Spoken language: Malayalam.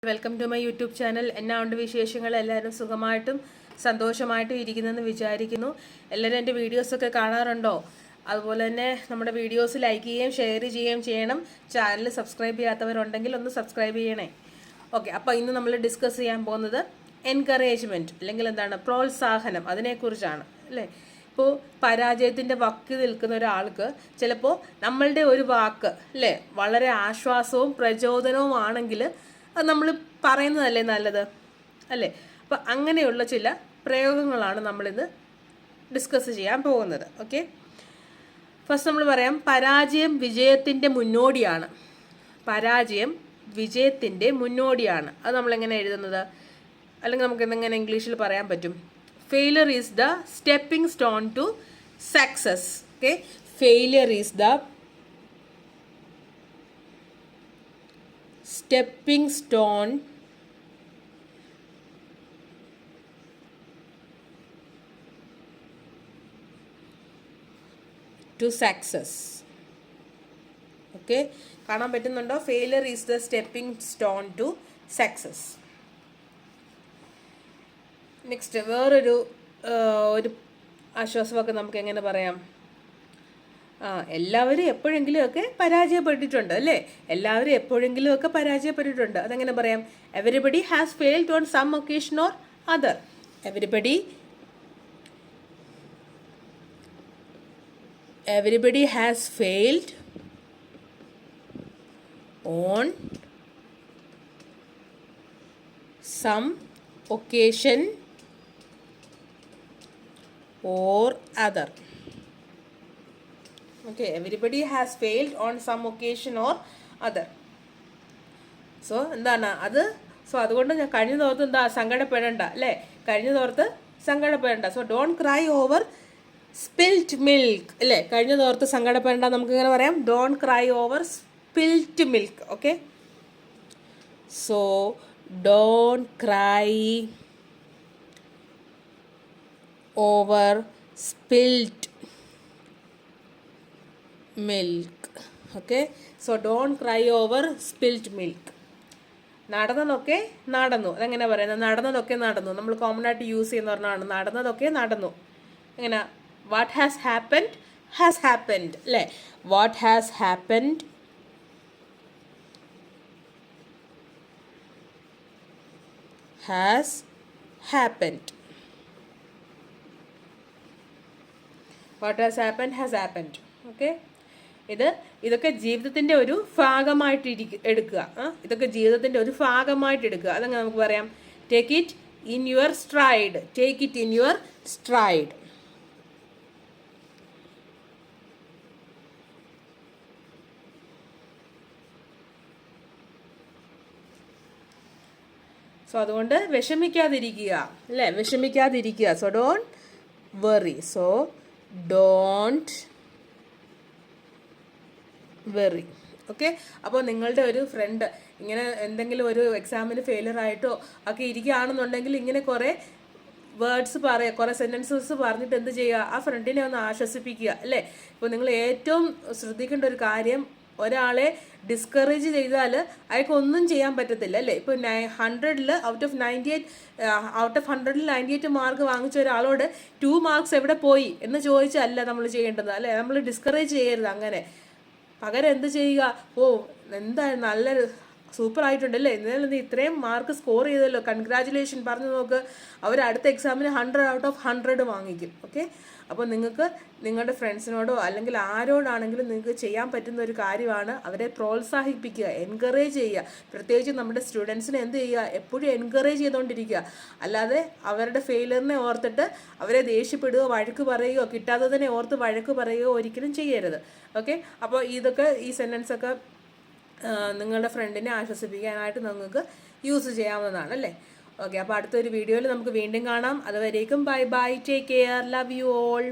Welcome to my YouTube channel. എന്നാ ഉണ്ട് വിശേഷങ്ങൾ? എല്ലാവരും സുഖമായിട്ടും സന്തോഷമായിട്ടും ഇരിക്കുന്നെന്ന് വിചാരിക്കുന്നു. എല്ലാവരും എൻ്റെ വീഡിയോസൊക്കെ കാണാറുണ്ടോ? അതുപോലെ തന്നെ നമ്മുടെ വീഡിയോസ് ലൈക്ക് ചെയ്യുകയും ഷെയർ ചെയ്യുകയും ചെയ്യണം. ചാനൽ സബ്സ്ക്രൈബ് ചെയ്യാത്തവരുണ്ടെങ്കിൽ ഒന്ന് സബ്സ്ക്രൈബ് ചെയ്യണേ. ഓക്കെ, അപ്പോൾ ഇന്ന് നമ്മൾ ഡിസ്കസ് ചെയ്യാൻ പോകുന്നത് എൻകറേജ്മെൻറ്റ് അല്ലെങ്കിൽ എന്താണ് പ്രോത്സാഹനം, അതിനെക്കുറിച്ചാണ് അല്ലേ. ഇപ്പോൾ പരാജയത്തിൻ്റെ വക്കിൽ നിൽക്കുന്ന ഒരാൾക്ക് ചിലപ്പോൾ നമ്മളുടെ ഒരു വാക്ക് അല്ലേ വളരെ ആശ്വാസവും പ്രചോദനവും ആണെങ്കിൽ അത് നമ്മൾ പറയുന്നതല്ലേ നല്ലത് അല്ലേ. അപ്പം അങ്ങനെയുള്ള ചില പ്രയോഗങ്ങളാണ് നമ്മളിന്ന് ഡിസ്കസ് ചെയ്യാൻ പോകുന്നത്. ഓക്കെ, ഫസ്റ്റ് നമ്മൾ പറയാം, പരാജയം വിജയത്തിൻ്റെ മുന്നോടിയാണ്. പരാജയം വിജയത്തിൻ്റെ മുന്നോടിയാണ്. അത് നമ്മളെങ്ങനെ എഴുതുന്നത്, അല്ലെങ്കിൽ നമുക്ക് എന്തെങ്ങനെ ഇംഗ്ലീഷിൽ പറയാൻ പറ്റും? Failure is the stepping stone to success. Okay, failure is the stepping stone to success. Okay, കാണാൻ പറ്റുന്നുണ്ടോ? Failure is the stepping stone to success. Next വേറൊരു ആശ്വാസമൊക്കെ നമുക്ക് എങ്ങനെ പറയാം? എല്ലാവരും എപ്പോഴെങ്കിലുമൊക്കെ പരാജയപ്പെട്ടിട്ടുണ്ട് അല്ലേ. എല്ലാവരും എപ്പോഴെങ്കിലുമൊക്കെ പരാജയപ്പെട്ടിട്ടുണ്ട്. അതെങ്ങനെ പറയാം? Everybody has failed on some occasion or other. Everybody has failed on some occasion or other. Okay, everybody has failed on some occasion or other. So എന്താണ് അത്? സോ അതുകൊണ്ട് ഞാൻ കഴിഞ്ഞ തോർത്ത് എന്താ സങ്കടപ്പെടേണ്ട അല്ലേ, കഴിഞ്ഞ തോർത്ത് സങ്കടപ്പെടേണ്ട. So don't cry over spilt milk അല്ലേ. കഴിഞ്ഞ തോർത്ത് സങ്കടപ്പെടേണ്ട, നമുക്ക് ഇങ്ങനെ പറയാം, don't cry over spilt milk. Okay, so don't cry over spilt milk. Okay, so don't cry over spilt milk. നടന്നതൊക്കെ നടന്നു. അതെങ്ങനെ പറയുന്നത്? നടന്നതൊക്കെ നടന്നു. നമ്മൾ കോമൺ ആയിട്ട് യൂസ് ചെയ്യുന്ന പറഞ്ഞാണ് നടന്നതൊക്കെ നടന്നു. എങ്ങനെ? What has happened has happened അല്ലേ. What has happened has happened. What has happened has happened. Okay, ഇതൊക്കെ ജീവിതത്തിൻ്റെ ഒരു ഭാഗമായിട്ട് എടുക്കുക. ഇതൊക്കെ ജീവിതത്തിൻ്റെ ഒരു ഭാഗമായിട്ട് എടുക്കുക. അതങ്ങനെ നമുക്ക് പറയാം, take it in your stride. Take it in your stride. So അതുകൊണ്ട് വിഷമിക്കാതിരിക്കുക അല്ലേ, വിഷമിക്കാതിരിക്കുക. So don't worry. So don't worry. Okay, അപ്പോൾ നിങ്ങളുടെ ഒരു ഫ്രണ്ട് ഇങ്ങനെ എന്തെങ്കിലും ഒരു എക്സാമിന് ഫെയിലിയർ ആയിട്ടോ ഒക്കെ ഇരിക്കുകയാണെന്നുണ്ടെങ്കിൽ ഇങ്ങനെ കുറേ വേർഡ്സ് പറയുക, കുറേ സെൻറ്റൻസസ് പറഞ്ഞിട്ട് എന്ത് ചെയ്യുക, ആ ഫ്രണ്ടിനെ ഒന്ന് ആശ്വസിപ്പിക്കുക അല്ലേ. ഇപ്പോൾ നിങ്ങൾ ഏറ്റവും ശ്രദ്ധിക്കേണ്ട ഒരു കാര്യം, ഒരാളെ ഡിസ്കറേജ് ചെയ്താൽ അയാൾക്ക് ഒന്നും ചെയ്യാൻ പറ്റത്തില്ല അല്ലേ. ഇപ്പോൾ 100ൽ ഔട്ട് ഓഫ് 100ൽ 98 മാർക്ക് വാങ്ങിച്ച ഒരാളോട് 2 മാർക്സ് എവിടെ പോയി എന്ന് ചോദിച്ചല്ല നമ്മൾ ചെയ്യേണ്ടത് അല്ലേ. നമ്മൾ ഡിസ്കറേജ് ചെയ്യരുത്. അങ്ങനെ പകരം എന്ത് ചെയ്യുക, ഓ എന്തായാലും നല്ലൊരു സൂപ്പർ ആയിട്ടുണ്ടല്ലേ, എന്നാലും നീ ഇത്രയും മാർക്ക് സ്കോർ ചെയ്തല്ലോ, കൺഗ്രാജുലേഷൻ പറഞ്ഞു നോക്ക്. അവർ അടുത്ത എക്സാമിന് 100 ഔട്ട് ഓഫ് 100 വാങ്ങിക്കും. ഓക്കെ, അപ്പോൾ നിങ്ങൾക്ക് നിങ്ങളുടെ ഫ്രണ്ട്സിനോടോ അല്ലെങ്കിൽ ആരോടാണെങ്കിലും നിങ്ങൾക്ക് ചെയ്യാൻ പറ്റുന്ന ഒരു കാര്യമാണ് അവരെ പ്രോത്സാഹിപ്പിക്കുക, എൻകറേജ് ചെയ്യുക. പ്രത്യേകിച്ച് നമ്മുടെ സ്റ്റുഡൻസിനെ എന്ത് ചെയ്യുക, എപ്പോഴും എൻകറേജ് ചെയ്തുകൊണ്ടിരിക്കുക. അല്ലാതെ അവരുടെ ഫെയിലിയറിനെ ഓർത്തിട്ട് അവരെ ദേഷ്യപ്പെടുകയോ വഴക്ക് പറയുകയോ കിട്ടാത്തതിനെ ഓർത്ത് വഴക്ക് പറയുകയോ ഒരിക്കലും ചെയ്യരുത്. ഓക്കെ, അപ്പോൾ ഈ സെൻറ്റൻസൊക്കെ നിങ്ങളുടെ ഫ്രണ്ടിനെ ആശ്വസിപ്പിക്കാനായിട്ട് നിങ്ങൾക്ക് യൂസ് ചെയ്യാവുന്നതാണ് അല്ലേ. ഓക്കെ, അപ്പോൾ അടുത്തൊരു വീഡിയോയിൽ നമുക്ക് വീണ്ടും കാണാം. അതുവരേക്കും bye bye, take care, love you all.